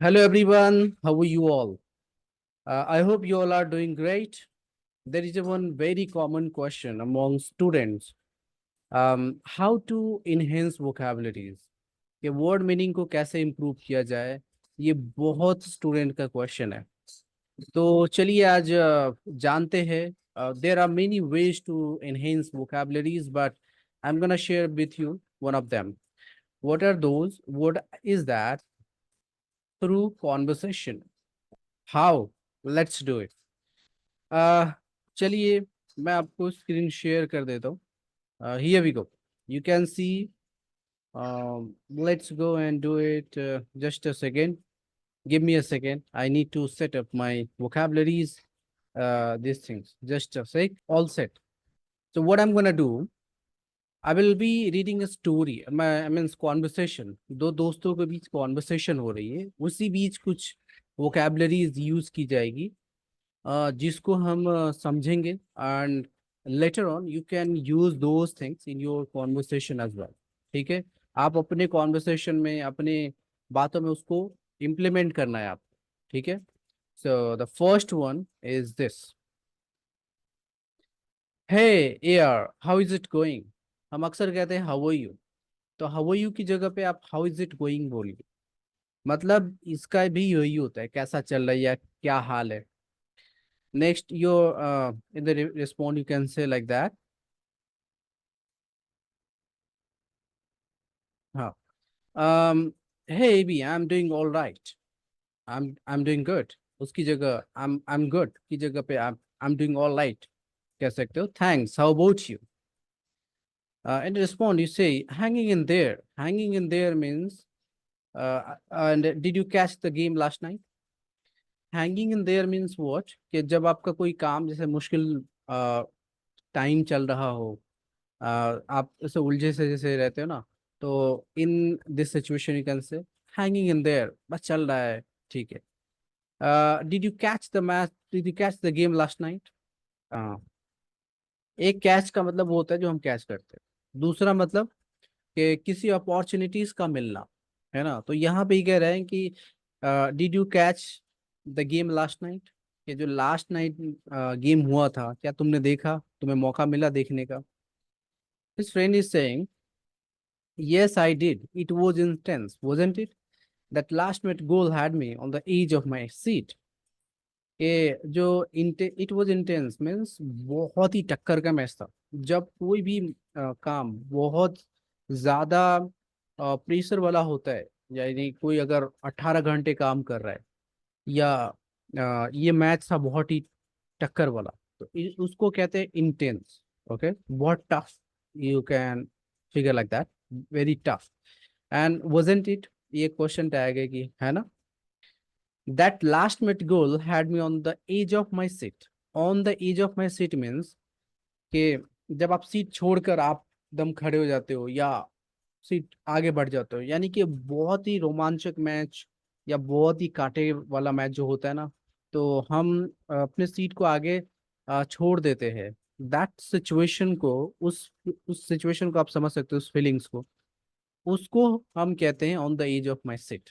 Hello everyone, how are you all? I hope you all are doing great. There is a one very common question among students. How to enhance vocabularies? कि word meaning को कैसे improve किया जाए, ये बहुत student का question है। तो चलिए आज जानते हैं। There are many ways to enhance vocabularies, but I'm gonna share with you one of them. What are those? What is that? Through conversation. How? Let's do it. uh, चलिए मैं आपको स्क्रीन शेयर कर देता हूँ. Here we go. You can see. Let's go and do it. Just a second. Give me a second. I need to set up my vocabularies. These things. Just a sec. All set. So what I'm gonna do, I will be reading a story. I mean conversation. दो दोस्तों के बीच conversation हो रही है. उसी बीच कुछ vocabularies use की जाएगी, जिसको हम समझेंगे. And later on you can use those things in your conversation as well. ठीक है, आप अपने कॉन्वर्सेशन में, अपने बातों में उसको इम्प्लीमेंट करना है आपको. ठीक है. So the first one is this. Hey air, how is it going. हम अक्सर कहते हैं हाउ आर यू. तो हाउ आर यू की जगह पे आप हाउ इज इट गोइंग बोलिए. मतलब इसका भी यही होता है, कैसा चल रहा है या क्या हाल है. Next, your in the respond, you can say like that. Huh. Hey, B, I'm doing all right. I'm doing good. उसकी जगह I'm good की जगह पे I'm doing all right कह सकते हो. Thanks. How about you? In respond, you say hanging in there. Hanging in there means and did you catch the game last night? Hanging in there means what? कि जब आपका कोई काम जैसे मुश्किल टाइम चल रहा हो, आप ऐसे उलझे से जैसे रहते हो ना, तो in this situation you can से हैंगिंग इन देयर, बस चल रहा है. ठीक है. Did you catch the match, did you catch the game last night. एक कैच का मतलब वो होता है जो हम कैच करते हैं. दूसरा मतलब कि किसी अपॉर्चुनिटीज का मिलना है ना. तो यहाँ पे ही कह रहे हैं कि did you catch the game last night, कि जो लास्ट नाइट गेम हुआ था, क्या तुमने देखा, तुम्हें मौका मिला देखने का. His friend is saying, yes, I did. It was intense, wasn't it? That last minute goal had me on the edge of my seat. ये जो इट वॉज इंटेंस मीन्स बहुत ही टक्कर का मैच था. जब कोई भी काम बहुत ज्यादा प्रेशर वाला होता है, यानी कोई अगर 18 घंटे काम कर रहा है, या ये मैच था बहुत ही टक्कर वाला, तो उसको कहते हैं इंटेंस. ओके, बहुत tough. You can figure like that, very tough. And wasn't it, ये क्वेश्चन टैग है कि है ना. That last minute goal had me on the edge of my seat. On the edge of my seat means कि जब आप seat छोड़कर आप दम खड़े हो जाते हो या सीट आगे बढ़ जाते हो, यानी कि बहुत ही रोमांचक मैच या बहुत ही कांटे वाला मैच जो होता है ना, तो हम अपने सीट को आगे छोड़ देते हैं. दैट सिचुएशन को, उस सिचुएशन को आप समझ सकते हो, उस फीलिंग्स को, उसको हम कहते हैं on the edge of my seat.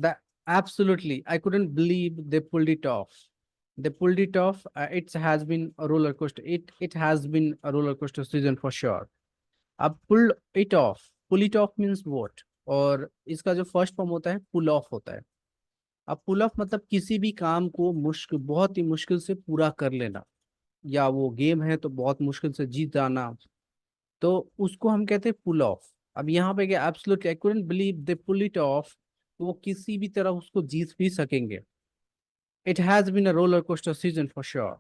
That absolutely, I couldn't believe they pulled it off. They pulled it off. It has been a roller coaster. It has been a roller coaster season for sure. अब pull it off. Pull it off means what? और इसका जो first form होता है पुल of होता है. अब पुल of मतलब किसी भी काम को मुश्किल, बहुत ही मुश्किल से पूरा कर लेना, या वो गेम है तो बहुत मुश्किल से जीत जाना, तो उसको हम कहते हैं पुल ऑफ. अब यहाँ पे क्या, absolutely I couldn't believe they pull it off, तो वो किसी भी तरह उसको जीत भी सकेंगे. It has been a roller coaster season for sure.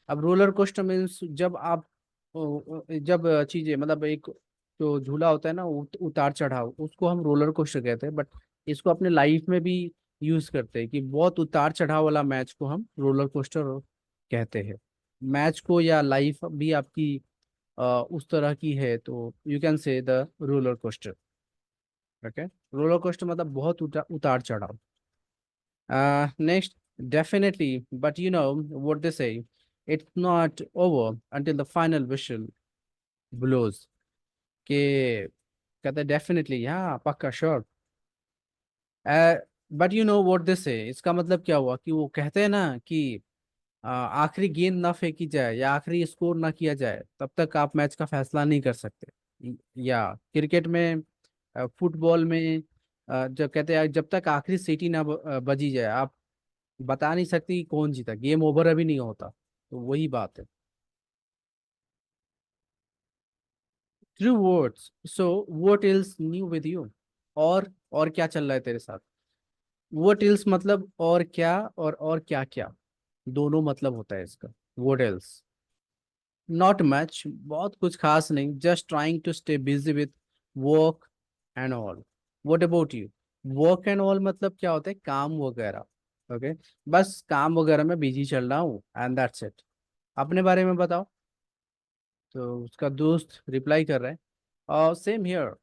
अब रोलर कोस्टर मीन्स जब आप जब चीजें, मतलब एक जो झूला होता है ना, उतार चढ़ाव, उसको हम रोलर कोस्टर कहते हैं. बट इसको अपने लाइफ में भी यूज करते हैं कि बहुत उतार चढ़ाव वाला मैच को हम रोलर कोस्टर कहते हैं. मैच को या लाइफ भी आपकी उस तरह की है, तो you can say the roller coaster. Okay, roller coaster मतलब बहुत उतार चढ़ाव. Next, definitely, but you know what they say, it's not over until the final whistle blows. के कहते हैं डेफिनेटली, हाँ पक्का sure, but you know what this है, इसका मतलब क्या हुआ कि वो कहते हैं ना कि आखिरी गेंद ना फेंकी जाए या आखिरी स्कोर ना किया जाए तब तक आप मैच का फैसला नहीं कर सकते। या क्रिकेट में, फुटबॉल में, जो कहते हैं जब तक आखिरी सीटी ना बजी जाए आप बता नहीं सकती कि कौन जीता, गेम ओवर अभी नहीं होता। तो वही बात है। True words. So what ills new with you? और क्या चल रहा है तेरे साथ? व्हाट इल्स मतलब और क्या, और क्या क्या, दोनों मतलब होता है इसका। What else? नॉट मच, बहुत कुछ खास नहीं, just trying to stay busy with work and all. What about you? Work and all मतलब क्या होता है? काम वगैरह। ओके, बस काम वगैरह में बिजी चल रहा हूँ एंड दैट्स इट। अपने बारे में बताओ। तो उसका दोस्त रिप्लाई कर रहा है, same here,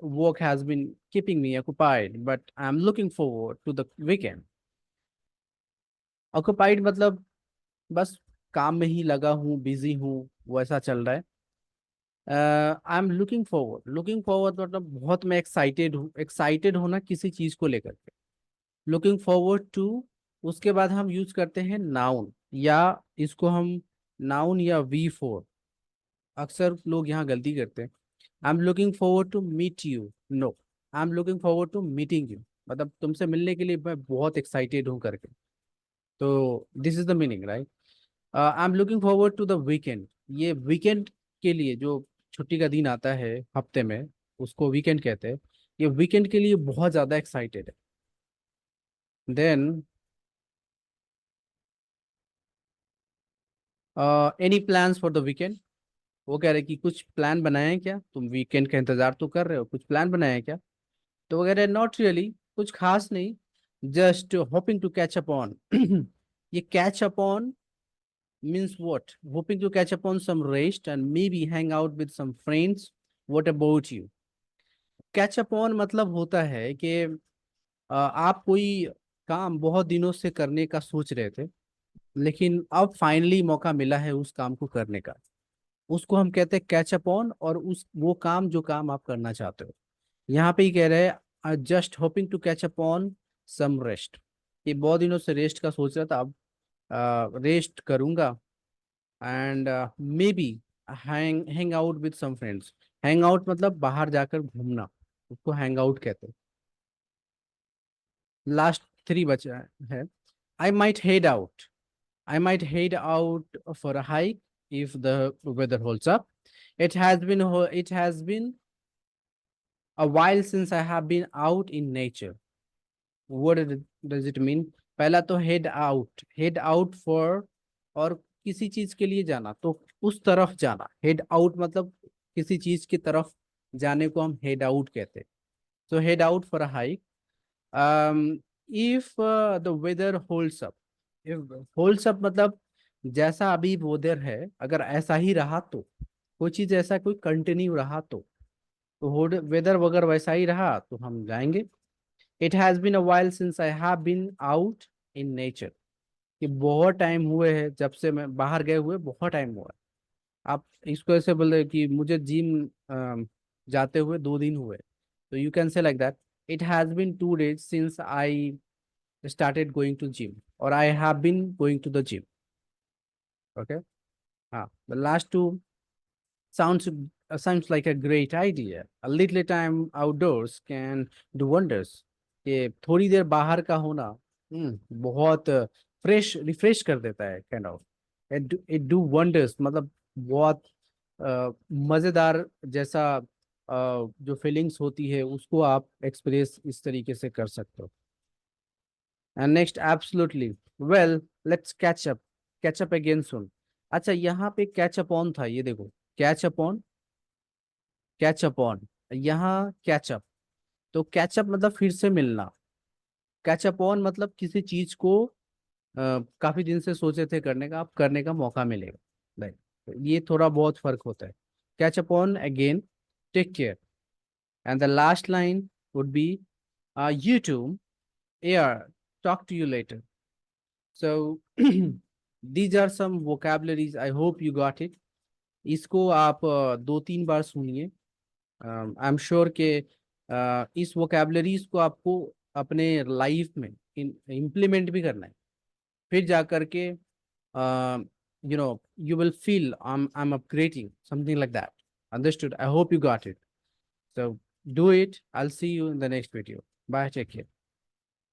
work has been keeping me occupied but I am looking forward to the weekend. Occupied मतलब बस काम में ही लगा हूँ, बिजी हूँ, वैसा चल रहा है। आई एम लुकिंग फॉरवर्ड मतलब बहुत मैं एक्साइटेड हूँ, एक्साइटेड होना किसी चीज को लेकर के। लुकिंग फॉरवर्ड टू, उसके बाद हम यूज करते हैं नाउन, या इसको हम नाउन या V4। अक्सर लोग यहाँ गलती करते हैं। I am looking forward to meet you, no, I am looking forward to meeting you, मतलब तुमसे मिलने के लिए मैं बहुत एक्साइटेड हूँ करके। तो this is the meaning, right? I am looking forward to the weekend, ये वीकेंड के लिए जो छुट्टी का दिन आता है हफ्ते में, उसको वीकेंड कहते हैं। ये वीकेंड के लिए बहुत ज्यादा एक्साइटेड है। Then any plans for the weekend? वो कह रहे कि कुछ प्लान बनाए हैं क्या, तुम वीकेंड का इंतजार तो कर रहे हो, कुछ प्लान बनाए हैं क्या? तो वो कह रहे नॉट रियली, कुछ खास नहीं, just hoping to catch up on. ये catch up on means what? Hoping to catch up on some rest and maybe hang out with some friends. What about you? Catch up on मतलब होता है कि आप कोई काम बहुत दिनों से करने का सोच रहे थे, लेकिन अब फाइनली मौका मिला है उस काम को करने का, उसको हम कहते हैं कैच अप ऑन। और उस वो काम जो काम आप करना चाहते हो, यहाँ पे ही कह रहे हैं just hoping to catch up on some rest, ये बहुत दिनों से रेस्ट का सोच रहा था, अब रेस्ट करूंगा। And maybe hang out with some friends. Hang out मतलब बाहर जाकर घूमना, उसको हैंग आउट कहते हैं। लास्ट थ्री बचा है। I might head out, I might head out for a hike if the weather holds up. It has been a while since I have been out in nature. Does it mean? पहला तो head out for, और किसी चीज के लिए जाना तो उस तरफ जाना, हेड आउट मतलब किसी चीज की तरफ जाने को हम हेड आउट कहते हैं। तो head out for a hike, if the weather holds up. If holds up मतलब जैसा अभी वेदर है, अगर ऐसा ही रहा तो, कोई चीज ऐसा कोई कंटिन्यू रहा तो वेदर वगैरह वैसा ही रहा तो हम जाएंगे। It has been a while since I have been out in nature, कि बहुत टाइम हुए हैं जब से मैं बाहर गए हुए, बहुत टाइम हुआ है। आप इसको ऐसे बोल रहे कि मुझे जिम जाते हुए 2 दिन हुए, तो you can say like that, it has been 2 days since I started going to gym, और I have been going to the gym. Okay, हाँ, the last two sounds like a great idea. A little time outdoors can do wonders. कि थोड़ी देर बाहर का होना बहुत fresh refresh कर देता है, kind of. It do wonders मतलब बहुत मजेदार जैसा जो फीलिंग्स होती है उसको आप एक्सप्रेस इस तरीके से कर सकते हो। And next, absolutely, well, let's catch up again सुन। अच्छा, यहाँ पे कैच अप ऑन था, ये देखो, catch up on, catch up on, यहाँ कैचअप। तो कैचअप मतलब फिर से मिलना, कैचअप ऑन मतलब किसी चीज को काफी दिन से सोचे थे करने का, आप करने का मौका मिलेगा। राइट, तो ये थोड़ा बहुत फर्क होता है। Catch up on again, take care. And the last line would be you too, air, talk to you later. So these are some vocabularies, I hope you got it. इसको आप 2-3 बार सुनिए। आई एम श्योर के इस vocabularies को आपको अपने life में implement भी करना है, फिर जा करके you will feel I'm upgrading, something like that. Understood? I hope you got it. So do it. I'll see you in the next video. Bye. Take care.